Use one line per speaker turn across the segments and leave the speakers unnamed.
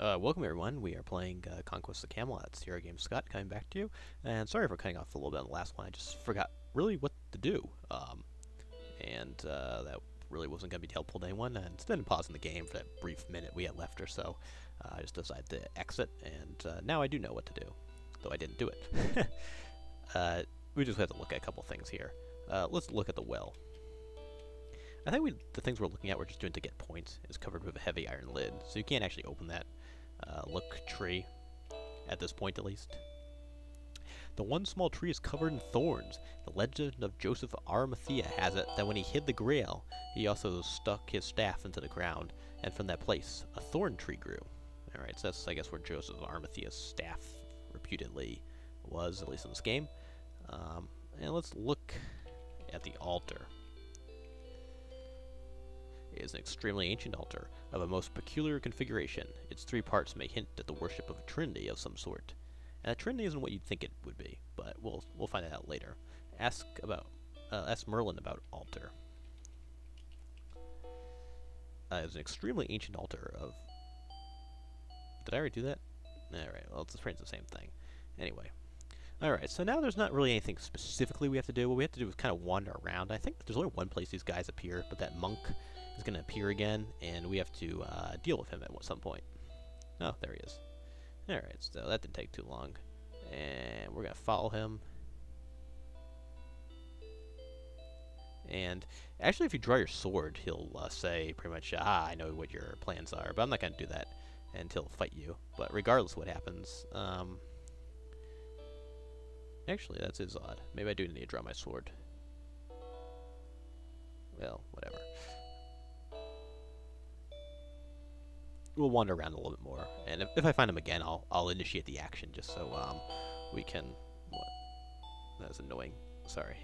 Welcome everyone. We are playing Conquests of Camelot. It's Sierra Game Scott coming back to you. And sorry for cutting off a little bit on the last one. I just forgot really what to do. That really wasn't going to be helpful to anyone. And instead of pausing the game for that brief minute we had left or so, I just decided to exit. And now I do know what to do, though I didn't do it. We just have to look at a couple things here. Let's look at the well. I think the things we're looking at we're just doing to get points is covered with a heavy iron lid, so you can't actually open that look tree, at this point at least. The one small tree is covered in thorns. The legend of Joseph of Arimathea has it that when he hid the grail, he also stuck his staff into the ground, and from that place, a thorn tree grew. Alright, so that's, I guess, where Joseph of Arimathea's staff reputedly was, at least in this game. And let's look at the altar. It is an extremely ancient altar of a most peculiar configuration. Its three parts may hint at the worship of a trinity of some sort. And a trinity isn't what you'd think it would be, but we'll find that out later. Ask Merlin about altar. It's an extremely ancient altar of... Did I already do that? Alright, well, it's pretty much the same thing. Anyway. Alright, so now there's not really anything specifically we have to do. What we have to do is kind of wander around. I think there's only one place these guys appear, but that monk is going to appear again, and we have to deal with him at some point. Oh, there he is. Alright, so that didn't take too long. And we're going to follow him. And actually, if you draw your sword, he'll say pretty much, I know what your plans are, but I'm not going to do that until he'll fight you. But regardless of what happens, actually, that is odd. Maybe I do need to draw my sword. Well, whatever. We'll wander around a little bit more, and if I find him again, I'll initiate the action just so we can. What? That was annoying. Sorry.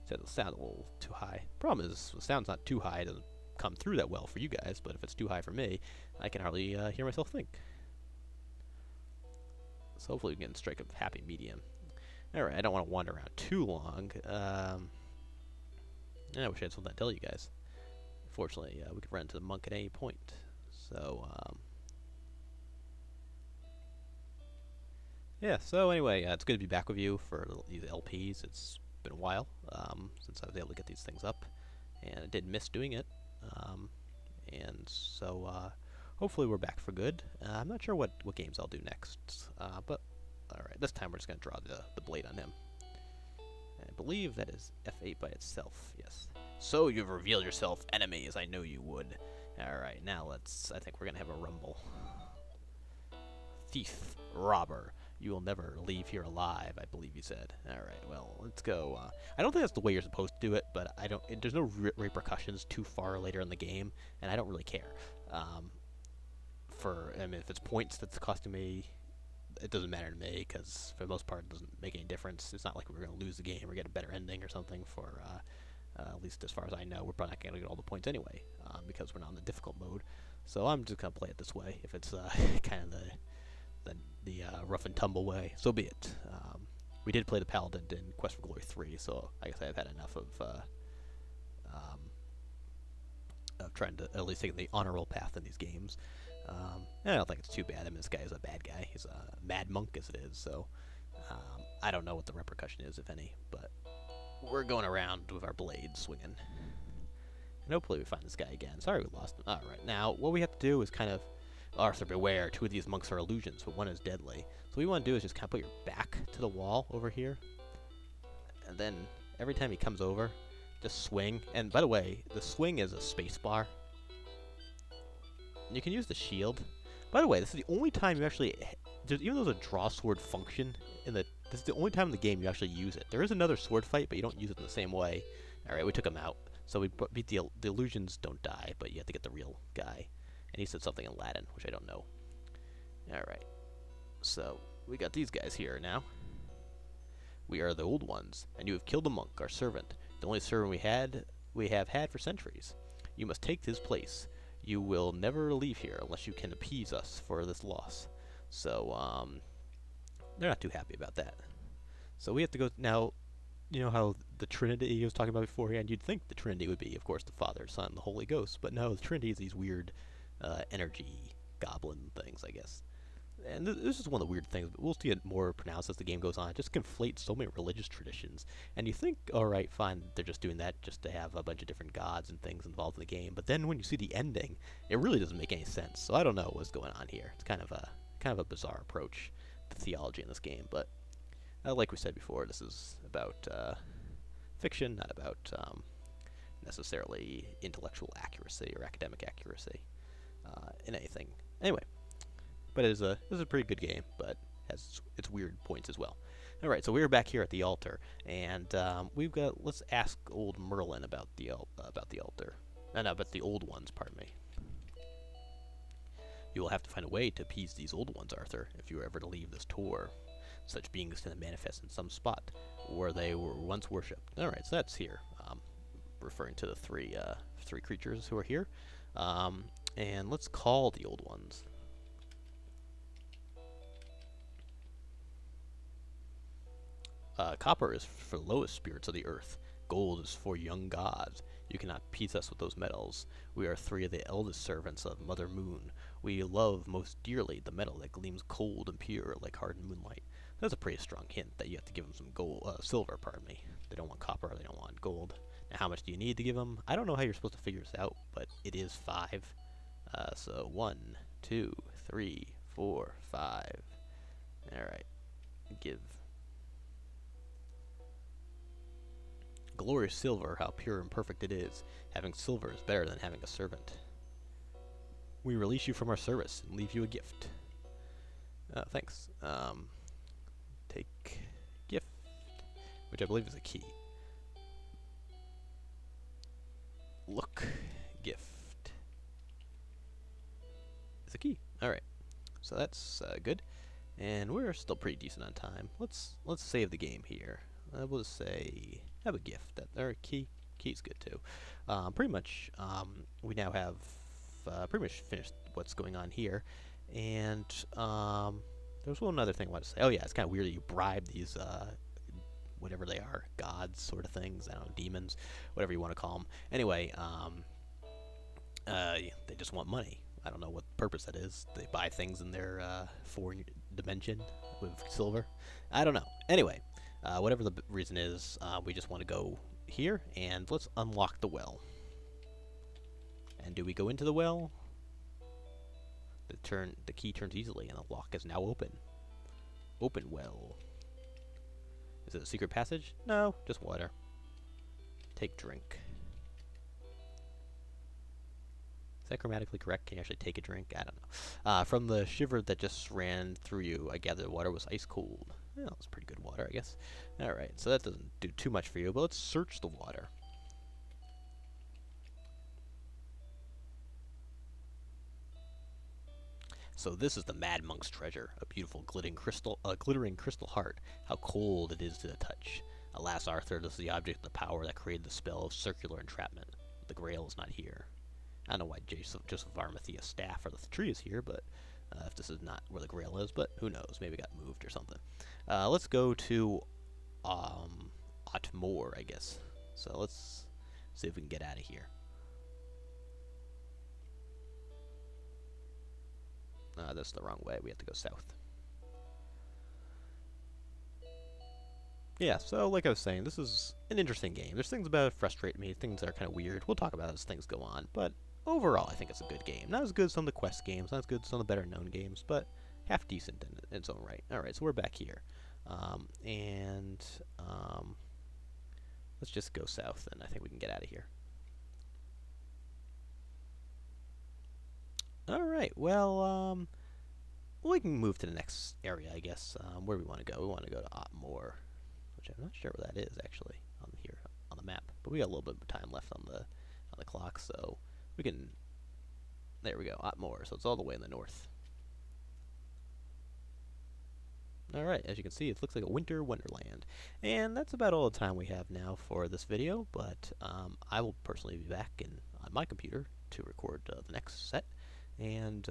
Said the sound a little too high. Problem is, the sound's not too high. It doesn't come through that well for you guys, but if it's too high for me, I can hardly hear myself think. So hopefully we can strike a happy medium. Alright, I don't want to wander around too long. I wish I had something to tell you guys. Fortunately, we could run into the monk at any point. So, yeah, so anyway, it's good to be back with you for these LPs. It's been a while since I was able to get these things up, and I did miss doing it. And so, hopefully we're back for good. I'm not sure what games I'll do next, but alright, this time we're just going to draw the blade on him. And I believe that is F8 by itself, yes. So you've revealed yourself, enemy, as I know you would. Alright, now I think we're going to have a rumble. Thief, robber, you will never leave here alive, I believe you said. Alright, well, let's go. I don't think that's the way you're supposed to do it, but there's no repercussions too far later in the game, and I don't really care. I mean, if it's points that's costing me, it doesn't matter to me, because for the most part it doesn't make any difference. It's not like we're going to lose the game or get a better ending or something for... at least as far as I know, we're probably not going to get all the points anyway, because we're not in the difficult mode. So I'm just going to play it this way. If it's kind of the rough and tumble way, so be it. We did play the Paladin in Quest for Glory 3, so I guess I've had enough of trying to at least take the honorable path in these games. I don't think it's too bad. I mean, this guy is a bad guy. He's a mad monk as it is, so I don't know what the repercussion is, if any, but... We're going around with our blades swinging. And hopefully we find this guy again. Sorry we lost him. Alright, now what we have to do is kind of... Arthur, beware. Two of these monks are illusions, but one is deadly. So what you want to do is just kind of put your back to the wall over here. And then every time he comes over, just swing. And by the way, the swing is a space bar. And you can use the shield. By the way, this is the only time you actually... even though there's a draw sword function in the... This is the only time in the game you actually use it. There is another sword fight, but you don't use it in the same way. Alright, we took him out. So we beat the illusions don't die, but you have to get the real guy. And he said something in Latin, which I don't know. Alright. So, we got these guys here now. We are the old ones, and you have killed the monk, our servant. The only servant we have had for centuries. You must take his place. You will never leave here unless you can appease us for this loss. So, they're not too happy about that. So we have to go now. You know how the Trinity he was talking about beforehand? You'd think the Trinity would be, of course, the Father, Son, the Holy Ghost. But no, the Trinity is these weird energy goblin things, I guess. And this is one of the weird things, but we'll see it more pronounced as the game goes on. It just conflates so many religious traditions. And you think, alright, fine, they're just doing that just to have a bunch of different gods and things involved in the game. But then when you see the ending, it really doesn't make any sense. So I don't know what's going on here. It's kind of a bizarre approach to theology in this game. But like we said before, this is about fiction, not about necessarily intellectual accuracy or academic accuracy in anything. Anyway. But this is a pretty good game, but has its weird points as well. All right, so we're back here at the altar, and let's ask old Merlin about the altar. No, about the old ones. Pardon me. You will have to find a way to appease these old ones, Arthur, if you are ever to leave this tour. Such beings tend to manifest in some spot where they were once worshipped. All right, so that's here, referring to the three creatures who are here, and let's call the old ones. Copper is for the lowest spirits of the earth. Gold is for young gods. You cannot appease us with those metals. We are three of the eldest servants of Mother Moon. We love most dearly the metal that gleams cold and pure like hardened moonlight. That's a pretty strong hint that you have to give them some silver, pardon me. They don't want copper, they don't want gold. Now, how much do you need to give them? I don't know how you're supposed to figure this out, but it is 5. So 1, 2, 3, 4, 5. Alright. Give. Glorious silver, how pure and perfect it is. Having silver is better than having a servant. We release you from our service and leave you a gift. Thanks. Take gift, which I believe is a key. Look, gift is a key. All right, so that's good, and we're still pretty decent on time. Let's save the game here. We'll just say have a gift. Or key's good too. Pretty much, we now have pretty much finished what's going on here, and there's one other thing I want to say. Oh yeah, it's kind of weird that you bribe these whatever they are, gods sort of things. I don't know, demons, whatever you want to call them. Anyway, they just want money. I don't know what purpose that is. They buy things in their foreign dimension with silver. I don't know. Anyway, whatever the reason is, we just want to go here, and let's unlock the well. And do we go into the well? The key turns easily, and the lock is now open. Open well. Is it a secret passage? No, just water. Take drink. Is that grammatically correct? Can you actually take a drink? I don't know. From the shiver that just ran through you, I gather the water was ice cold. Well, it's pretty good water, I guess. Alright, so that doesn't do too much for you, but let's search the water. So this is the Mad Monk's treasure, a beautiful glittering crystal heart. How cold it is to the touch. Alas, Arthur, this is the object of the power that created the spell of circular entrapment. The Grail is not here. I don't know why Joseph of Arimathea's staff or the tree is here, but if this is not where the Grail is, but who knows? Maybe it got moved or something. Let's go to Otmore, I guess. So let's see if we can get out of here. That's the wrong way. We have to go south. Yeah, so like I was saying, this is an interesting game. There's things about it that frustrate me, things that are kind of weird. We'll talk about it as things go on, but overall I think it's a good game. Not as good as some of the quest games, not as good as some of the better known games, but half decent in its own right. Alright, so we're back here. Let's just go south, and I think we can get out of here. Alright, well, we can move to the next area, I guess. Where do we want to go? We want to go to Otmore, which I'm not sure where that is, actually, on here, on the map. But we got a little bit of time left on the clock, so we can... There we go, Otmore, so it's all the way in the north. Alright, as you can see, it looks like a winter wonderland. And that's about all the time we have now for this video, but I will personally be back on my computer to record the next set. And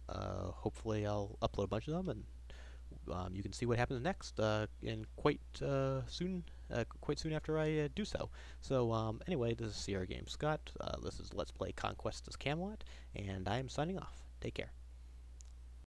hopefully I'll upload a bunch of them, and you can see what happens next in quite soon after I do so. So anyway, this is CR Games Scott. This is Let's Play Conquests of Camelot, and I am signing off. Take care.